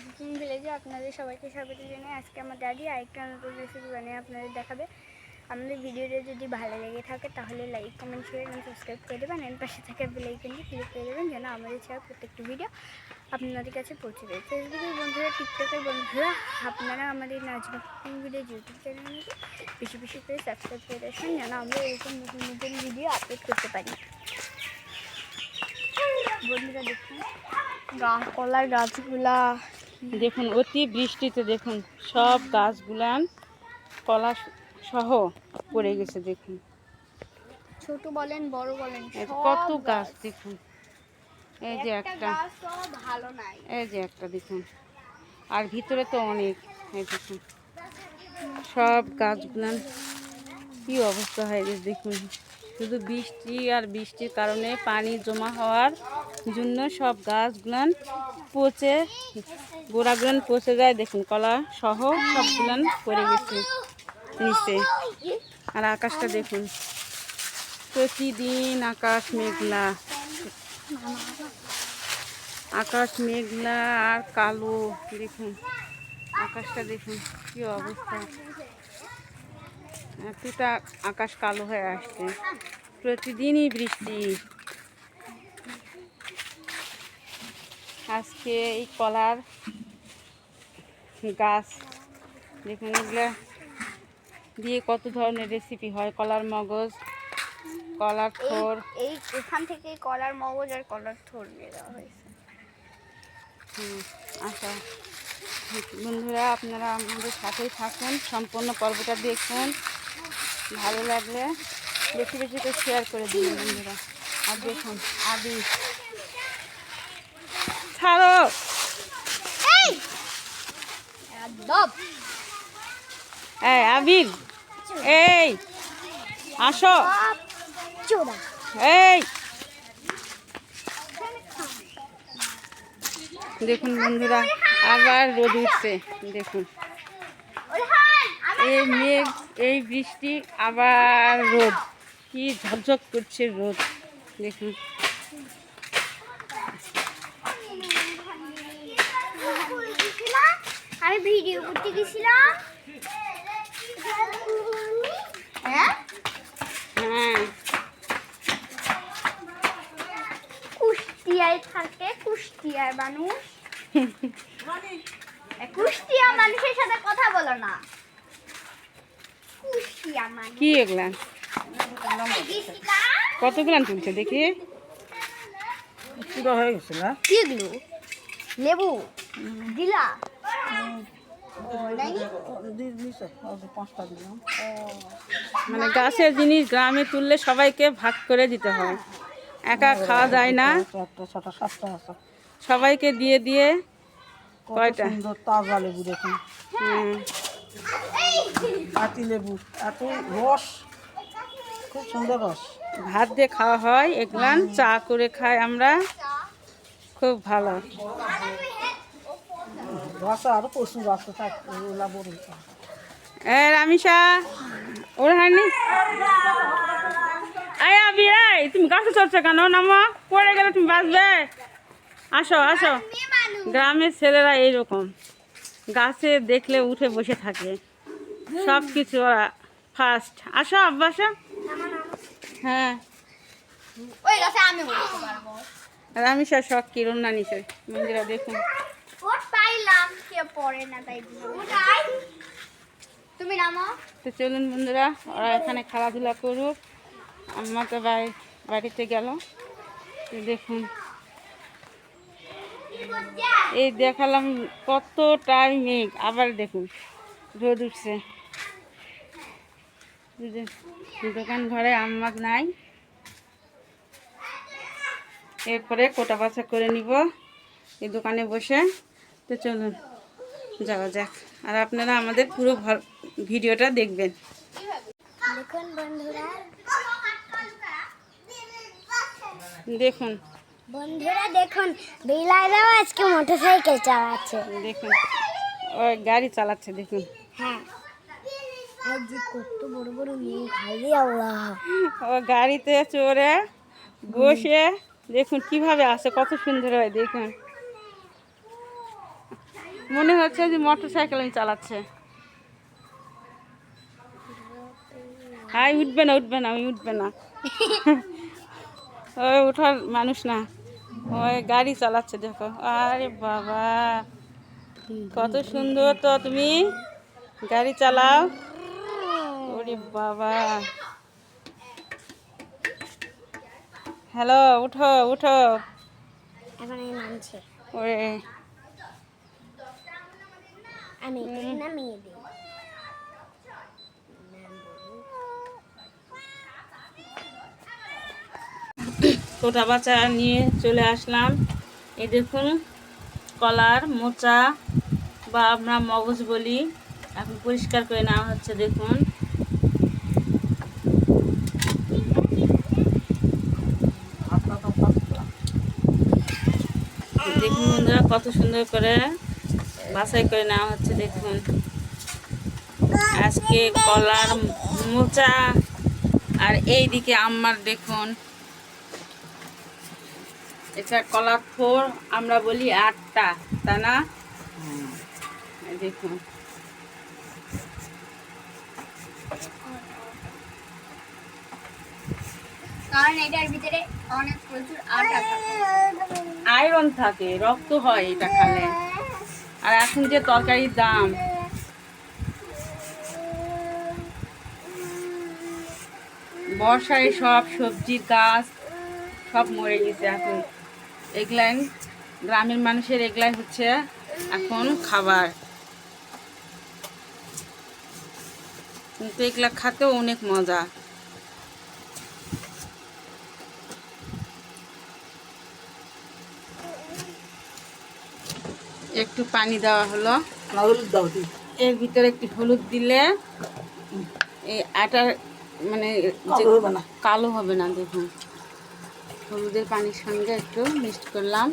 Cooking ভিলেজে আপনাদের সবাইকে স্বাগত জানাই। আজকে আমার দাদি আরেকটা নতুন রেসিপি বানিয়ে আপনাদের দেখাবে। আমাদের ভিডিওটা যদি ভালো লেগে থাকে তাহলে লাইক, কমেন্ট, শেয়ার এবং সাবস্ক্রাইব করে দেবেন। এর পাশে থাকা বেল আইকনটি ক্লিক করে দেবেন যেন আমাদের ছাড়া প্রত্যেকটি ভিডিও আপনাদের কাছে পৌঁছে দেয়। ফেসবুকের বন্ধুরা, টিকটকের বন্ধুরা, আপনারা আমাদের নাজমা কুকিং ভিলেজ ইউটিউব চ্যানেলটি বেশি বেশি করে সাবস্ক্রাইব করে রাখবেন যেন আমরা এরকম নতুন নতুন ভিডিও আপলোড করতে পারি। বন্ধুরা দেখুন কলার গাছগুলা, দেখুন অতি বৃষ্টিতে দেখুন সব গাছগুলান কলা সহ পড়ে গেছে। দেখুন ছোট বলেন বড় বলেন কত গাছ দেখুন। এই যে একটা, ভালো নাই, এই যে একটা দেখুন, আর ভিতরে তো অনেক। এই দেখুন সব গাছগুলান কি অবস্থা হয়ে গেছে দেখুন। শুধু বৃষ্টি আর বৃষ্টির কারণে পানি জমা হওয়ার জন্য সব গাছগুলান পচে, গোড়াগুলান পচে যায়। দেখুন কলা সহ সবগুলান পড়ে গেছে নিচে। আর আকাশটা দেখুন, প্রতিদিন আকাশ মেঘলা, আকাশ মেঘলা আর কালো। দেখুন আকাশটা দেখুন কি অবস্থা, এতটা আকাশ কালো হয়ে আসছে। প্রতিদিনই বৃষ্টি। আজকে এই কলার গাছ দেখুন, এগুলো দিয়ে কত ধরনের রেসিপি হয়। কলার মগজ, কলার থোর, এই এখান থেকে কলার মগজ আর কলার থোর নিয়ে দেওয়া হয়েছে। আচ্ছা বন্ধুরা, আপনারা আমাদের সাথেই থাকুন, সম্পূর্ণ পর্বটা দেখুন। ভালো লাগলে বেশি বেশি করে শেয়ার করে দিন বন্ধুরা। আর দেখুন আদি ছাড়ো, এই আবির, এই আসো, এই দেখুন বন্ধুরা আবার রোদ উঠছে। দেখুন এই মেঘ, এই বৃষ্টি, আবার রোদ, কি ঝকঝক করছে রোদ। দেখুন আমি ভিডিও করতে গেছিলাম। হ্যাঁ হ্যাঁ, কুষ্টিয়ায় থাকে, কুষ্টিয়ার মানুষ। কুষ্টিয়া মানুষের সাথে কথা বলো না। কুষ্টিয়া মানুষ কি এগুলা কতগুলান তুলছে দেখি। পুরো হয়ে গেছে না? কি এগুলো? লেবু দিলা? পাঁচটা দিলাম। মানে গাছের জিনিস গ্রামে তুললে সবাইকে ভাগ করে দিতে হয়, একা খাওয়া যায় না। চারটা, ছটা, সাতটা আছে। সবাইকে দিয়ে দিয়ে কয়টা সুন্দর তাজা লেবু দেখুন, পাতি লেবু, এত রস, খুব সুন্দর রস। ভাত দিয়ে খাওয়া হয়, এগুলান চা করে খাই আমরা, খুব ভালো। রস আরো প্রচুর আছে, বড়। রামিসা ওর হানি, আয় আবি, এই তুমি গাছে চড়ছো কেন? নামো, পড়ে গেলে তুমি বাঁচবে। আসো আসো, গ্রামের ছেলেরা এইরকম গাছে দেখলে উঠে বসে থাকে, সব কিছু ওরা ফার্স্ট। আসো আব্বা আসো। হ্যাঁ ওই গাছে আমি উঠতে পারবো। রামিসা শখ কি রান্না নিছে মন্দিরা। দেখুন ওট পাইলাম, কে পড়ে না তাই উঠাই। তুমি নামো। তো চলুন বন্ধুরা, ওরা এখানে খেলাধুলা করুক। আমাকে বাড়িতে গেল। দেখুন এই দেখালাম কতটাই মেঘ, আবার দেখুন রোদ উঠছে। দোকান ঘরে আম্মা নাই, এরপরে কোটা বাছা করে নিব এই দোকানে বসে। তো চলুন যাওয়া যাক, আর আপনারা আমাদের পুরো ভিডিওটা দেখবেন। দেখুন বন্ধুরা, দেখুন বন্ধুরা দেখুন বিলাইরাও আজকে মোটরসাইকেল চালাচ্ছে। দেখুন ওই গাড়ি চালাচ্ছে। দেখুন হ্যাঁ, আজ যে কত বড় বড় মেয়ে খাইলে আল্লাহ। ও গাড়িতে চড়ে বসে দেখুন কিভাবে আসে, কত সুন্দর হয়। দেখুন মনে হচ্ছে যে মোটর সাইকেল চালাচ্ছে। উঠবে না উঠবে না, আমি উঠবে না। ওই ওঠার মানুষ না, ওই গাড়ি চালাচ্ছে দেখো। আরে বাবা, কত সুন্দর তো তুমি গাড়ি চালাও। ওরে বাবা, হ্যালো, উঠো উঠো। এখন এই নামছে, ওরে আমি এটাকে নামিয়ে দিই। ছোটা বাচ্চা নিয়ে চলে আসলাম। এই দেখুন কলার মোচা বা আমরা মগজ বলি, এখন পরিষ্কার করে নেওয়া হচ্ছে। দেখুন দেখুন বন্ধুরা, কত সুন্দর করে বাছাই করে নেওয়া হচ্ছে। দেখুন আজকে কলার মোচা, আর এইদিকে আমার দেখুন এটা কলার থোর, আমরা বলি আটটা, তা না? এই দেখুন কারণ এটার ভিতরে অনেক প্রচুর আটা থাকে, আয়রন থাকে, রক্ত হয় এটা খালে। আর এখন যে তরকারির দাম, বর্ষায় সব সবজির গাছ সব মরে গেছে। এখন এগুলাই গ্রামের মানুষের, এগুলাই হচ্ছে এখন খাবার। কিন্তু এগুলা খাতেও অনেক মজা। একটু পানি দেওয়া হলো, হলুদ দাও তুই। এর ভিতরে একটু হলুদ দিলে এই আটার মানে কালো হবে না। কালো হবে না। দেখুন হলুদের পানির সঙ্গে একটু মিক্সড করলাম।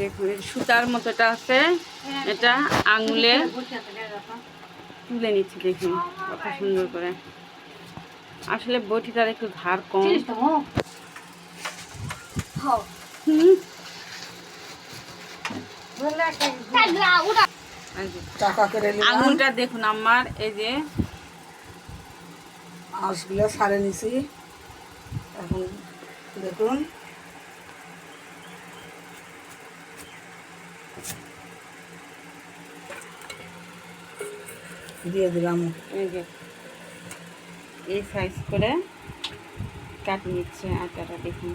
দেখুন সুতার মতো এটা আছে, এটা আঙুলে তুলে নিচ্ছি। দেখুন কত সুন্দর করে। আসলে বটিটার একটু ধার কম। হুম, টাকা করে নিলাম, আঙুলটা দেখুন আমার, এই যে আঁশগুলো সারে নিছি। এখন দেখুন দিয়ে দিলাম। এই যে এই সাইজ করে কাটি নিচ্ছে আটাটা। দেখুন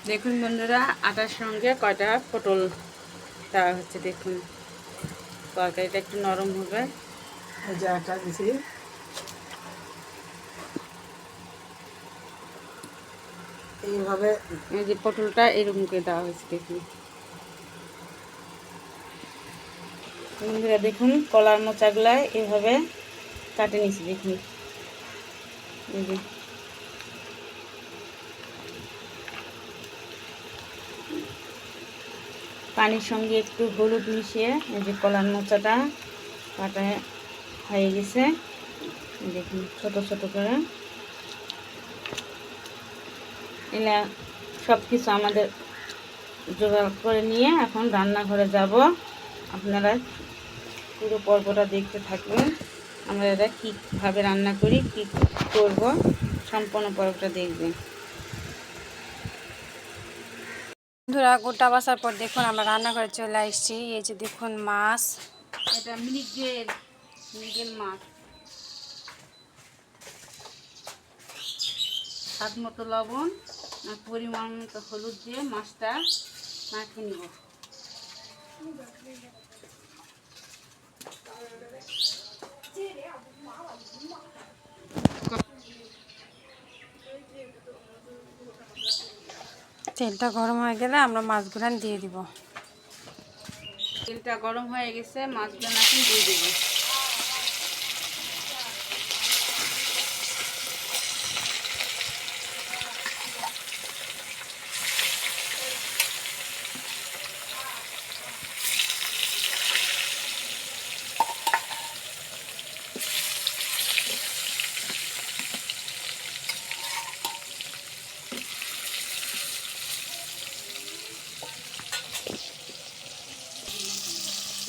দেখুন বন্ধুরা, আটার সঙ্গে কয়টা পটল দেওয়া হচ্ছে। দেখুন তরকারিটা একটু নরম হবে। এই যে আটা দিছি, এইভাবে এই যে পটলটা এরকম করে দেওয়া হয়েছে। দেখুন বন্ধুরা, দেখুন কলার মোচাগুলা এভাবে কাটে নিয়েছি। দেখুন এই যে পানির সঙ্গে একটু হলুদ মিশিয়ে এই যে কলার মোচাটা কাটা হয়ে গেছে। দেখুন ছোট ছোট করে এলা সব কিছু আমাদের জোগাড় করে নিয়ে এখন রান্নাঘরে যাব। আপনারা পুরো পর্বটা দেখতে থাকবেন। আমরা এটা কীভাবে রান্না করি, কী করব, সম্পূর্ণ পর্বটা দেখবেন। বন্ধুরা গোটা বাসার পর দেখুন আমরা রান্নাঘরে চলে আসছি। এই যে দেখুন মাছ, এটা মৃগেল মাছ, স্বাদ মতো লবণ আর পরিমাণ মতো হলুদ দিয়ে মাছটা মাখিয়ে নিব। তেলটা গরম হয়ে গেলে আমরা মাছগুলো দিয়ে দিব। তেলটা গরম হয়ে গেছে, মাছগুলো এখন দিয়ে দেবো।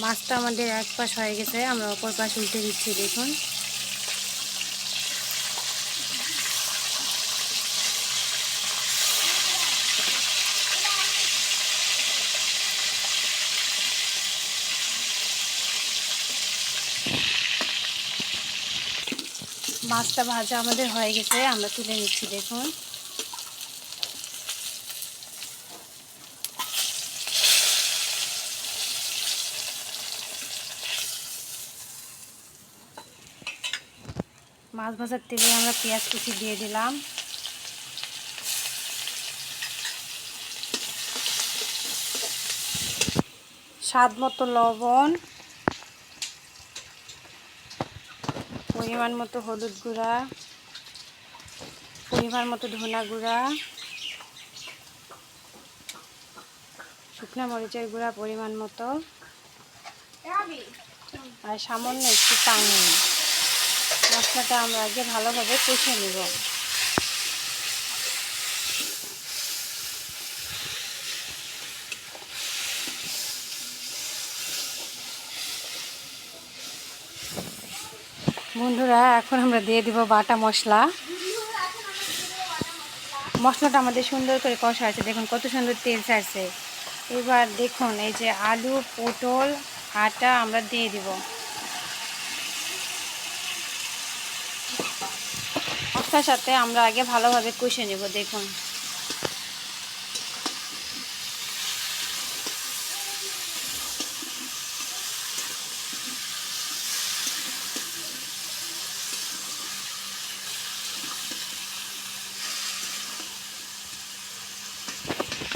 মাছটা আমাদের এক পাশ হয়ে গেছে, আমরা অপর পাশ উল্টে দিচ্ছি। দেখুন মাছটা ভাজা আমাদের হয়ে গেছে, আমরা তুলে নিচ্ছি। দেখুন মাছ ভাজার তেলে আমরা পেঁয়াজ কুচি দিয়ে দিলাম, স্বাদ মতো লবণ, পরিমাণ মতো হলুদ গুঁড়া, পরিমাণ মতো ধনা গুঁড়া, শুকনো মরিচের গুঁড়া পরিমাণ মতো, আর সামান্য একটু পানি। মশলাটা আমরা আগে ভালোভাবে কষে নেব। বন্ধুরা এখন আমরা দিয়ে দিব বাটা মশলা। মশলাটা আমাদের সুন্দর করে কষা আছে, দেখুন কত সুন্দর তেল ছাড়ছে। এবার দেখুন এই যে আলু পটল আটা আমরা দিয়ে দিব। মশলার সাথে আমরা আগে ভালোভাবে কষে নেব। দেখুন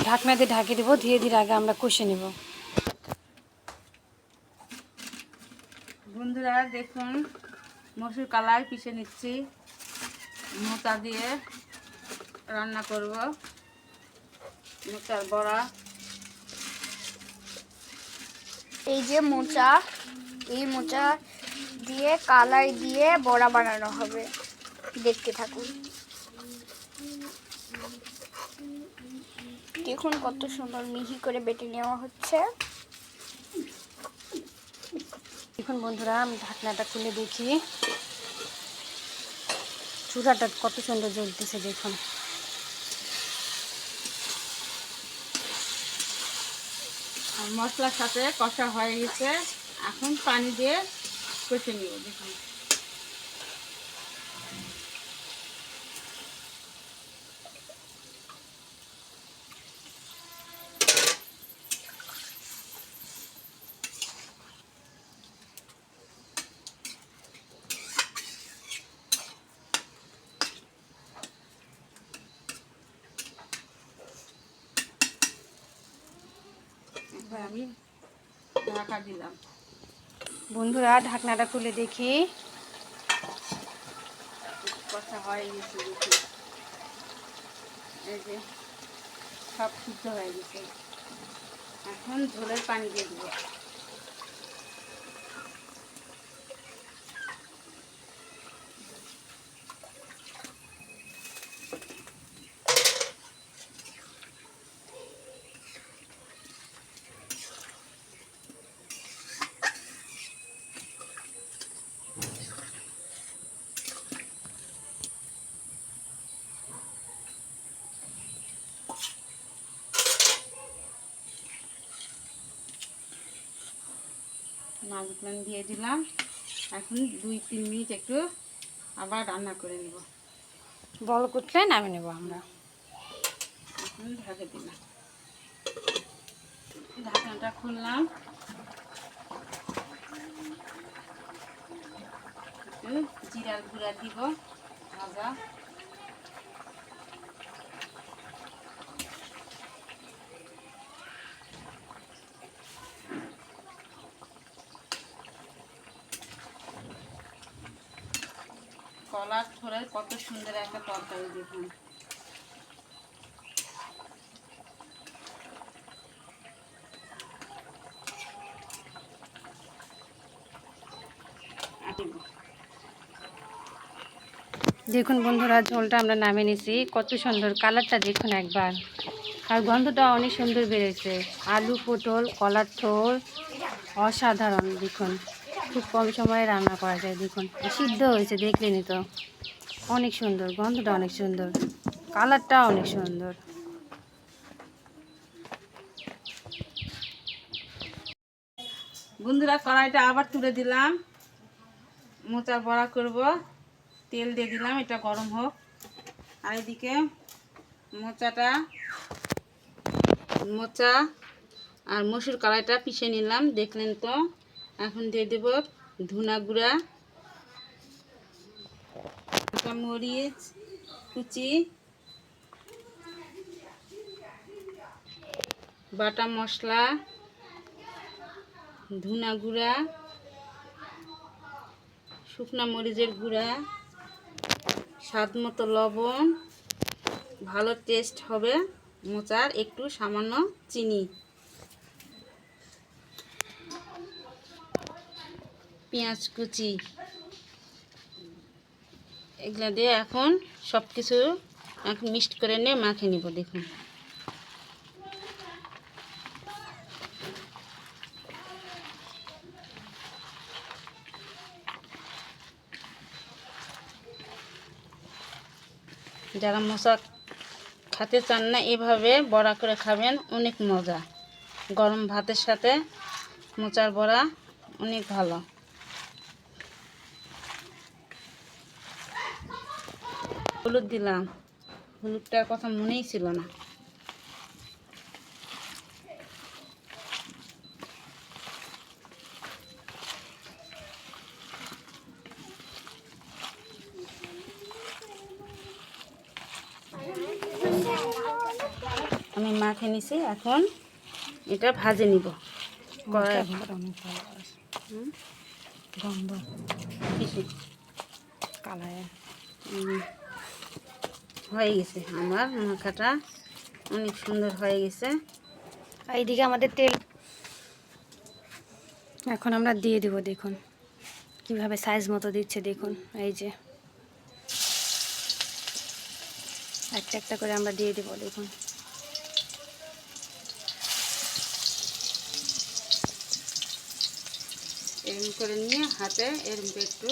ঢাকনা দিয়ে ঢাকিয়ে দেবো, ধীরে ধীরে আগে আমরা কষে নেব। বন্ধুরা দেখুন মসুর কালাই পিষে নিচ্ছি, মোচা দিয়ে রান্না করব, মোচার বড়া। এই যে মোচা, এই মোচা দিয়ে কালাই দিয়ে বড়া বানানো হবে, দেখতে থাকুন। দেখুন কত সুন্দর মিহি করে বেটে নেওয়া হচ্ছে। দেখুন বন্ধুরা আমি ঢাকনাটা খুলে দেখি, চুলাটা কত সুন্দর জ্বলতেছে। দেখুন আর মশলার সাথে কষা হয়ে গেছে, এখন পানি দিয়ে কষে নিব। দেখুন এবার আমি ঢাকা দিলাম। বন্ধুরা ঢাকনাটা খুলে দেখি, কষা হয়ে গেছে। দেখুন এই যে সব সিদ্ধ হয়ে গেছে, এখন ঝোলের পানি দিয়ে দেবো। মাছগুলো দিয়ে দিলাম, এখন 2-3 মিনিট একটু আবার রান্না করে নেব। বল কুটলে নামিয়ে নেব আমরা। এখন ঢাকা দিলাম, ঢাকনাটা খুললাম, একটু জিরার গুঁড়া দিব ভাজা, কলার ঝোলের কত সুন্দর একটা তরকারি। দেখুন দেখুন বন্ধুরা ঝোলটা আমরা নামিয়ে নিছি, কত সুন্দর কালারটা দেখুন একবার। আর গন্ধটা অনেক সুন্দর বেড়েছে। আলু, পটল, কলার থোড় অসাধারণ। দেখুন খুব কম সময়ে রান্না করা যায়। দেখুন সিদ্ধ হয়েছে, দেখলেনই তো। অনেক সুন্দর, গন্ধটা অনেক সুন্দর, কালারটা অনেক সুন্দর। বন্ধুরা, কড়াইটা আবার তুলে দিলাম, মোচার বড়া করব। তেল দিয়ে দিলাম, এটা গরম হোক। আর এদিকে মোচা আর মসুর কড়াইটা পিষে নিলাম, দেখলেন তো। এখন দিয়ে দেব ধনা গুঁড়া, মরিচ কুচি, বাটা মশলা, ধনা গুঁড়া, শুকনো মরিচের গুঁড়া, স্বাদ মতো লবণ, ভালো টেস্ট হবে মোচার, একটু সামান্য চিনি, পেঁয়াজ কুচি, এগুলা দিয়ে এখন সব কিছু এখন মিক্সড করে নিয়ে মাখে নিব। দেখুন যারা মোচা খেতে চান না, এভাবে বড়া করে খাবেন, অনেক মজা। গরম ভাতের সাথে মোচার বড়া অনেক ভালো। হলুদ দিলাম, হলুদটার কথা মনেই ছিল না। আমি মাখে নিছি, এখন এটা ভাজে নিব। কড়াই অনেক ভালো গন্ধ, কিছু কালার হয়ে গেছে, আমার মাখাটা অনেক সুন্দর হয়ে গেছে। এইদিকে আমাদের তেল এখন আমরা দিয়ে দেব। দেখুন কিভাবে সাইজ মতো দিচ্ছে। দেখুন এই যে একটা একটা করে আমরা দিয়ে দেব। দেখুন এরকম করে নিয়ে হাতে এরকম একটু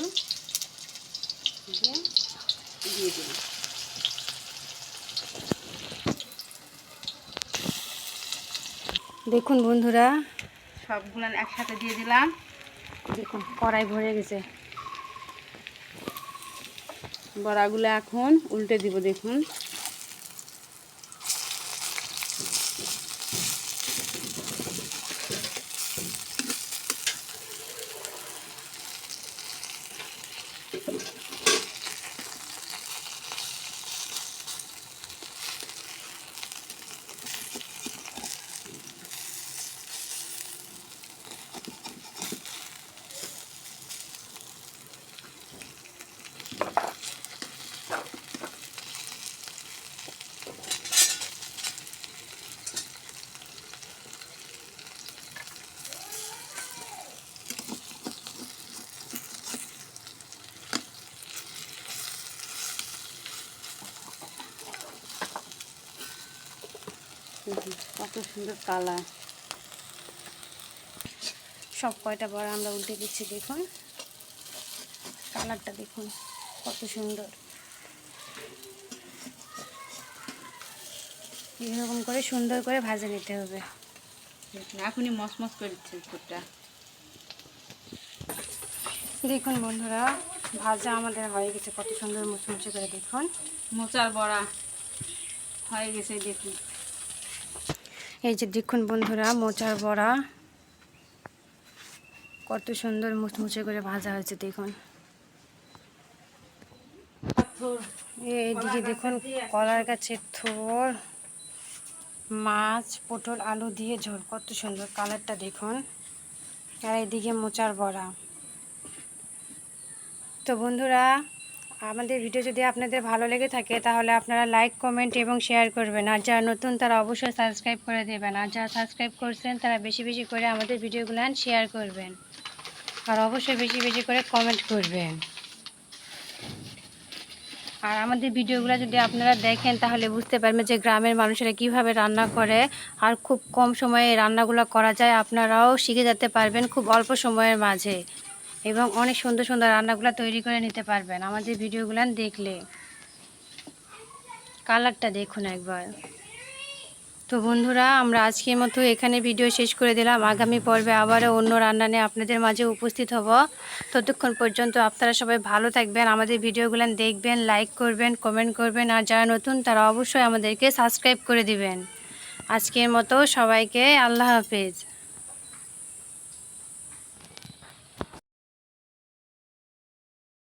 দিয়ে দিলাম। দেখুন বন্ধুরা, সবগুলো একসাথে দিয়ে দিলাম। দেখুন কড়াই ভরে গেছে। বড়াগুলো এখন উল্টে দিব। দেখুন কত সুন্দর কালার। সব কয়টা বড়া আমরা উল্টে দিচ্ছি। দেখুন কালারটা দেখুন কত সুন্দর। এরকম করে সুন্দর করে ভাজে নিতে হবে। এখনই মচমচ করে দিচ্ছে উপরটা। দেখুন বন্ধুরা, ভাজা আমাদের হয়ে গেছে কত সুন্দর মুচমুচে করে। দেখুন মোচার বড়া হয়ে গেছে। দেখুন এই যে দেখুন বন্ধুরা, মোচার বড়া কত সুন্দর মুচমুচে করে ভাজা হয়েছে। দেখুন এইদিকে দেখুন কলার গাছের থোড়, মাছ, পটল, আলু দিয়ে ঝোল, কত সুন্দর কালারটা দেখুন। আর এইদিকে মোচার বড়া। তো বন্ধুরা, আমাদের ভিডিও যদি আপনাদের ভালো লেগে থাকে তাহলে আপনারা লাইক, কমেন্ট এবং শেয়ার করবেন। আর যারা নতুন তারা অবশ্যই সাবস্ক্রাইব করে দেবেন। আর যারা সাবস্ক্রাইব করছেন তারা বেশি বেশি করে আমাদের ভিডিওগুলো শেয়ার করবেন। আর অবশ্যই বেশি বেশি করে কমেন্ট করবেন। আর আমাদের ভিডিওগুলো যদি আপনারা দেখেন তাহলে বুঝতে পারবেন যে গ্রামের মানুষেরা কিভাবে রান্না করে, আর খুব কম সময়ে এই রান্নাগুলো করা যায়। আপনারাও শিখে যেতে পারবেন খুব অল্প সময়ের মাঝে, এবং অনেক সুন্দর সুন্দর রান্নাগুলো তৈরি করে নিতে পারবেন আমাদের ভিডিওগুলো দেখলে। কালারটা দেখুন একবার। তো বন্ধুরা, আমরা আজকের মতো এখানে ভিডিও শেষ করে দিলাম। আগামী পর্বে আবারও অন্য রান্না নিয়ে আপনাদের মাঝে উপস্থিত হব। ততক্ষণ পর্যন্ত আপনারা সবাই ভালো থাকবেন, আমাদের ভিডিওগুলো দেখবেন, লাইক করবেন, কমেন্ট করবেন, আর যারা নতুন তারা অবশ্যই আমাদেরকে সাবস্ক্রাইব করে দিবেন। আজকের মতো সবাইকে আল্লাহ হাফেজ।